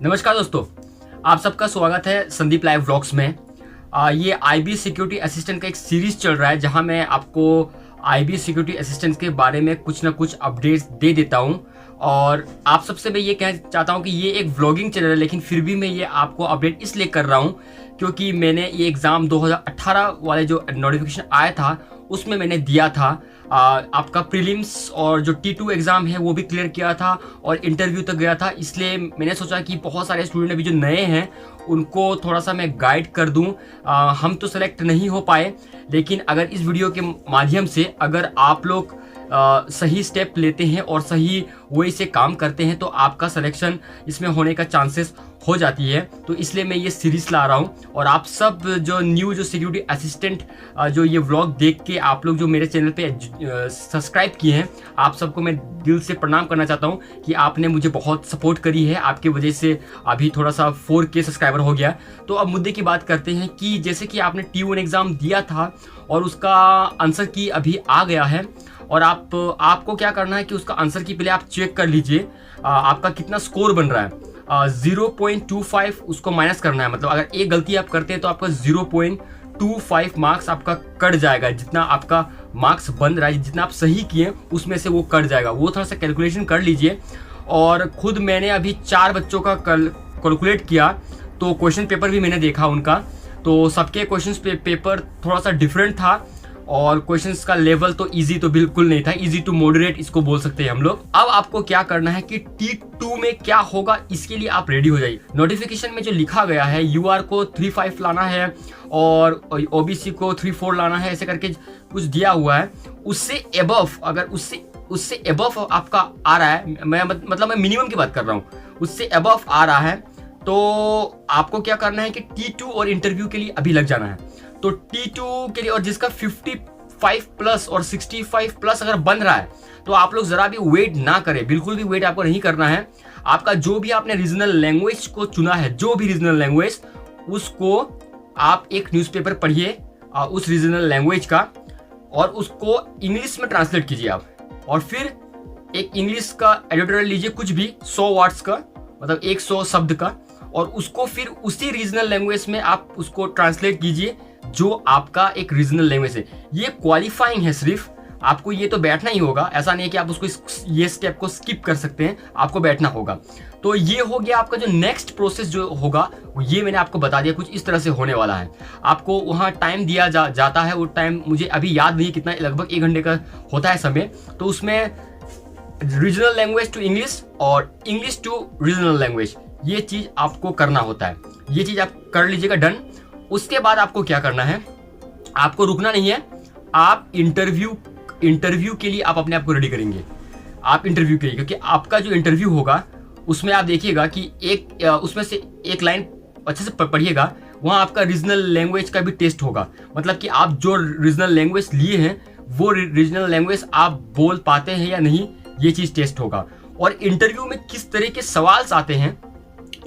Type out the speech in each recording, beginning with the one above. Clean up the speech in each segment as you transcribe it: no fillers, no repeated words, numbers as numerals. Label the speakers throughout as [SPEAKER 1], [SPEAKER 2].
[SPEAKER 1] नमस्कार दोस्तों, आप सबका स्वागत है संदीप लाइव व्लॉग्स में। ये आईबी सिक्योरिटी असिस्टेंट का एक सीरीज चल रहा है जहां मैं आपको आईबी सिक्योरिटी असिस्टेंट के बारे में कुछ ना कुछ अपडेट्स दे देता हूं। और आप सबसे मैं ये कहना चाहता हूं कि ये एक व्लॉगिंग चैनल है, लेकिन फिर भी मैं ये आपको अपडेट इसलिए कर रहा हूं क्योंकि मैंने ये एग्ज़ाम 2018 वाले जो नोटिफिकेशन आया था उसमें मैंने दिया था। आपका प्रीलिम्स और जो T2 एग्ज़ाम है वो भी क्लियर किया था और इंटरव्यू तक गया था। इसलिए मैंने सोचा कि बहुत सारे स्टूडेंट अभी जो नए हैं उनको थोड़ा सा मैं गाइड कर दूं। हम तो सेलेक्ट नहीं हो पाए, लेकिन अगर इस वीडियो के माध्यम से अगर आप लोग सही स्टेप लेते हैं और सही वे से काम करते हैं तो आपका सिलेक्शन इसमें होने का चांसेस हो जाती है। तो इसलिए मैं ये सीरीज ला रहा हूँ और आप सब जो न्यू जो सिक्योरिटी असिस्टेंट जो ये व्लॉग देख के आप लोग जो मेरे चैनल पे सब्सक्राइब किए हैं, आप सबको मैं दिल से प्रणाम करना चाहता हूँ कि आपने मुझे बहुत सपोर्ट करी है। आपके वजह से अभी थोड़ा सा 4K सब्सक्राइबर हो गया। तो अब मुद्दे की बात करते हैं कि जैसे कि आपने T1 एग्ज़ाम दिया था और उसका आंसर की अभी आ गया है और आपको क्या करना है कि उसका आंसर की पहले आप चेक कर लीजिए आपका कितना स्कोर बन रहा है। 0.25 उसको माइनस करना है, मतलब अगर एक गलती आप करते हैं तो आपका 0.25 मार्क्स आपका कट जाएगा। जितना आपका मार्क्स बन रहा है, जितना आप सही किए उसमें से वो कट जाएगा। वो थोड़ा सा कैलकुलेशन कर लीजिए। और खुद मैंने अभी 4 बच्चों का कैलकुलेट किया तो क्वेश्चन पेपर भी मैंने देखा उनका, तो सबके क्वेश्चन पेपर थोड़ा सा डिफरेंट था और क्वेश्चंस का लेवल तो इजी तो बिल्कुल नहीं था, इजी टू मॉडरेट इसको बोल सकते हैं हम लोग। अब आपको क्या करना है कि T2 में क्या होगा इसके लिए आप रेडी हो जाइए। नोटिफिकेशन में जो लिखा गया है UR को 3.5 लाना है और OBC को 3.4 लाना है, ऐसे करके कुछ दिया हुआ है। उससे एबव, अगर उससे एबव आपका आ रहा है, मैं मिनिमम की बात कर रहा हूँ, उससे एबव आ रहा है तो आपको क्या करना है कि T2 और इंटरव्यू के लिए अभी लग जाना है। तो T2 के लिए, और जिसका 55 प्लस और 65 प्लस अगर बन रहा है तो आप लोग जरा भी वेट ना करें, बिल्कुल भी वेट आपको नहीं करना है। आपका जो भी आपने रीजनल लैंग्वेज को चुना है, जो भी रीजनल लैंग्वेज, उसको आप एक न्यूज़पेपर पढ़िए उस रीजनल लैंग्वेज का और उसको इंग्लिश में ट्रांसलेट कीजिए आप। और फिर एक इंग्लिश का एडिटोरियल लीजिए, कुछ भी 100 वर्ड्स का, मतलब 100 शब्द का, और उसको फिर उसी रीजनल लैंग्वेज में आप उसको ट्रांसलेट कीजिए जो आपका एक रीजनल लैंग्वेज है। ये क्वालिफाइंग है, सिर्फ आपको ये तो बैठना ही होगा। ऐसा नहीं है कि आप उसको ये स्टेप को स्किप कर सकते हैं, आपको बैठना होगा। तो ये हो गया आपका जो नेक्स्ट प्रोसेस जो होगा, ये मैंने आपको बता दिया, कुछ इस तरह से होने वाला है। आपको वहाँ टाइम दिया जाता है, वो टाइम मुझे अभी याद नहीं कितना, लगभग 1 घंटे का होता है समय। तो उसमें रीजनल लैंग्वेज टू इंग्लिश और इंग्लिश टू रीजनल लैंग्वेज, ये चीज़ आपको करना होता है। ये चीज़ आप कर लीजिएगा, डन। उसके बाद आपको क्या करना है, आपको रुकना नहीं है। आप इंटरव्यू के लिए आप अपने आप को रेडी करेंगे। आप इंटरव्यू के लिए, क्योंकि आपका जो इंटरव्यू होगा उसमें आप देखिएगा कि उसमें से एक लाइन अच्छे से पढ़िएगा, वहाँ आपका रीजनल लैंग्वेज का भी टेस्ट होगा। मतलब कि आप जो रीजनल लैंग्वेज लिए हैं वो रीजनल लैंग्वेज आप बोल पाते हैं या नहीं, ये चीज़ टेस्ट होगा। और इंटरव्यू में किस तरह के सवाल आते हैं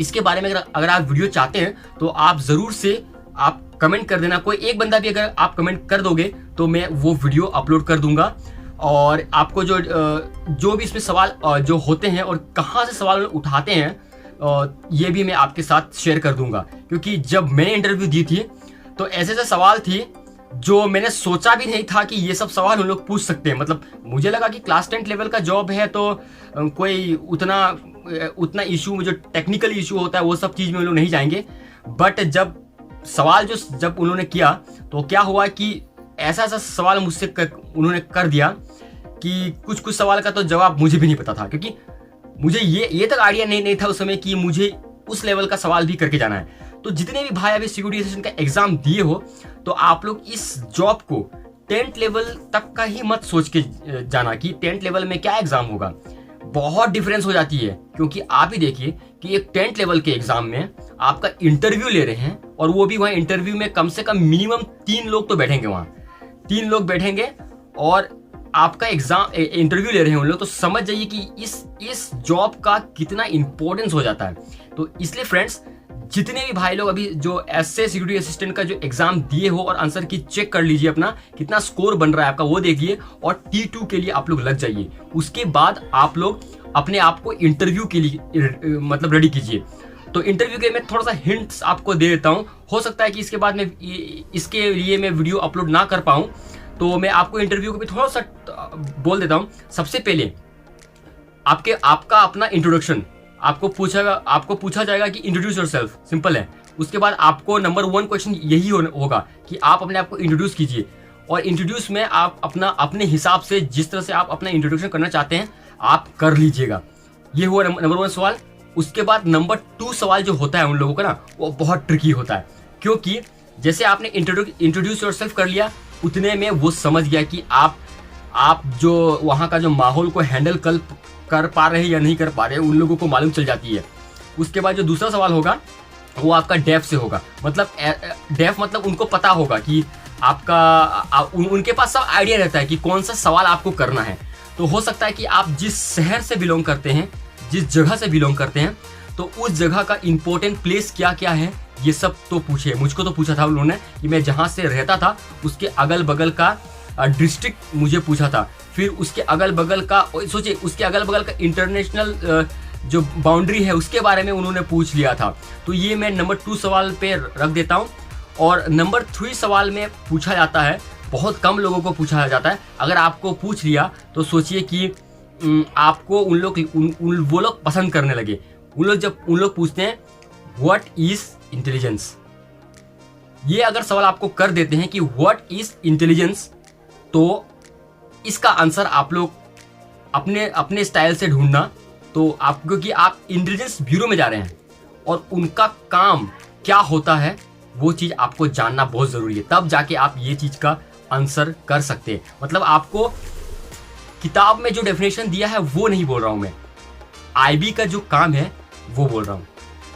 [SPEAKER 1] इसके बारे में अगर आप वीडियो चाहते हैं तो आप ज़रूर से आप कमेंट कर देना। कोई एक बंदा भी अगर आप कमेंट कर दोगे तो मैं वो वीडियो अपलोड कर दूंगा। और आपको जो भी इसमें सवाल जो होते हैं और कहाँ से सवाल उठाते हैं ये भी मैं आपके साथ शेयर कर दूंगा। क्योंकि जब मैंने इंटरव्यू दी थी तो ऐसे ऐसे सवाल थी जो मैंने सोचा भी नहीं था कि ये सब सवाल उन लोग पूछ सकते हैं। मतलब मुझे लगा कि क्लास 10 लेवल का जॉब है तो कोई उतना इशू, जो टेक्निकल इशू होता है वो सब चीज़ में उन लोग नहीं जाएंगे। बट जब सवाल जब उन्होंने किया तो क्या हुआ कि ऐसा सवाल मुझसे उन्होंने कर दिया कि कुछ सवाल का तो जवाब मुझे भी नहीं पता था, क्योंकि मुझे ये तक आइडिया नहीं था उस समय कि मुझे उस लेवल का सवाल भी करके जाना है। तो जितने भी भाई अभी सिक्योरिटी असिस्टेंट का एग्जाम दिए हो तो आप लोग इस जॉब को 10th लेवल तक का ही मत सोच के जाना कि 10th लेवल में क्या एग्जाम होगा। बहुत डिफरेंस हो जाती है, क्योंकि आप ही देखिए कि एक 10th लेवल के एग्जाम में आपका इंटरव्यू ले रहे हैं और वो भी वहाँ इंटरव्यू में कम से कम मिनिमम 3 लोग तो बैठेंगे, वहाँ 3 लोग बैठेंगे और आपका एग्जाम इंटरव्यू ले रहे हैं उन लोग। तो समझ जाइए कि इस जॉब का कितना इंपॉर्टेंस हो जाता है। तो इसलिए फ्रेंड्स, जितने भी भाई लोग अभी जो एसए सिक्योरिटी असिस्टेंट का जो एग्जाम दिए हो और आंसर की चेक कर लीजिए, अपना कितना स्कोर बन रहा है आपका वो देखिए और T2 के लिए आप लोग लग जाइए। उसके बाद आप लोग अपने आप को इंटरव्यू के लिए मतलब रेडी कीजिए। तो इंटरव्यू के मैं थोड़ा सा हिंट्स आपको दे देता हूँ। हो सकता है कि इसके बाद में इसके लिए मैं वीडियो अपलोड ना कर पाऊँ, तो मैं आपको इंटरव्यू को भी थोड़ा सा बोल देता हूँ। सबसे पहले आपका अपना इंट्रोडक्शन आपको पूछा जाएगा कि इंट्रोड्यूस योरसेल्फ, सिंपल है। उसके बाद आपको नंबर 1 क्वेश्चन यही होगा कि आप अपने आप को इंट्रोड्यूस कीजिए, और इंट्रोड्यूस में आप अपने हिसाब से जिस तरह से आप अपना इंट्रोडक्शन करना चाहते हैं आप कर लीजिएगा। ये हुआ नंबर 1 सवाल। उसके बाद नंबर 2 सवाल जो होता है उन लोगों का ना, वो बहुत ट्रिकी होता है, क्योंकि जैसे आपने इंट्रोड्यूस योरसेल्फ कर लिया, उतने में वो समझ गया कि आप जो वहाँ का जो माहौल को हैंडल कर पा रहे हैं या नहीं कर पा रहे हैं, उन लोगों को मालूम चल जाती है। उसके बाद जो दूसरा सवाल होगा वो आपका डेफ से होगा। मतलब डेफ मतलब उनको पता होगा कि उनके पास सब आइडिया रहता है कि कौन सा सवाल आपको करना है। तो हो सकता है कि आप जिस शहर से बिलोंग करते हैं, जिस जगह से बिलोंग करते हैं, तो उस जगह का इंपॉर्टेंट प्लेस क्या क्या है ये सब तो पूछे। मुझको तो पूछा था उन्होंने कि मैं जहाँ से रहता था उसके अगल बगल का डिस्ट्रिक्ट मुझे पूछा था। फिर उसके अगल बगल का सोचिए, उसके अगल बगल का इंटरनेशनल जो बाउंड्री है उसके बारे में उन्होंने पूछ लिया था। तो ये मैं नंबर 2 सवाल पे रख देता हूँ। और नंबर 3 सवाल में पूछा जाता है, बहुत कम लोगों को पूछा जाता है। अगर आपको पूछ लिया तो सोचिए कि आपको वो लोग पसंद करने लगे। उन लोग पूछते हैं व्हाट इज इंटेलिजेंस। ये अगर सवाल आपको कर देते हैं कि व्हाट इज इंटेलिजेंस, तो इसका आंसर आप लोग अपने स्टाइल से ढूंढना। तो क्योंकि आप इंटेलिजेंस ब्यूरो में जा रहे हैं और उनका काम क्या होता है वो चीज़ आपको जानना बहुत ज़रूरी है, तब जाके आप ये चीज़ का आंसर कर सकते हैं। मतलब आपको किताब में जो डेफिनेशन दिया है वो नहीं बोल रहा हूँ मैं, आईबी का जो काम है वो बोल रहा हूँ।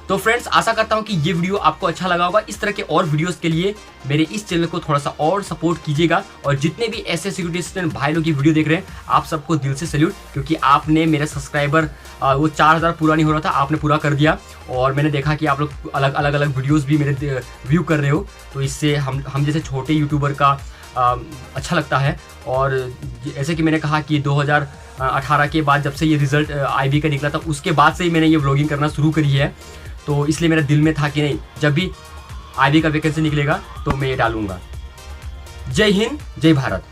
[SPEAKER 1] तो फ्रेंड्स, आशा करता हूँ कि ये वीडियो आपको अच्छा लगा होगा। इस तरह के और वीडियोस के लिए मेरे इस चैनल को थोड़ा सा और सपोर्ट कीजिएगा। और जितने भी ऐसे सिक्योरिटी असिस्टेंट भाई लोग की वीडियो देख रहे हैं, आप सबको दिल से सैल्यूट, क्योंकि आपने मेरे सब्सक्राइबर वो 4000 पूरा नहीं हो रहा था, आपने पूरा कर दिया। और मैंने देखा कि आप लोग अलग वीडियोज़ भी मेरे व्यू कर रहे हो, तो इससे हम जैसे छोटे यूट्यूबर का अच्छा लगता है। और जैसे कि मैंने कहा कि 2018 के बाद जब से ये रिजल्ट आईबी का निकला था, उसके बाद से ही मैंने ये व्लॉगिंग करना शुरू करी है। तो इसलिए मेरे दिल में था कि नहीं, जब भी आईबी का वैकेंसी निकलेगा तो मैं ये डालूंगा। जय हिंद, जय भारत।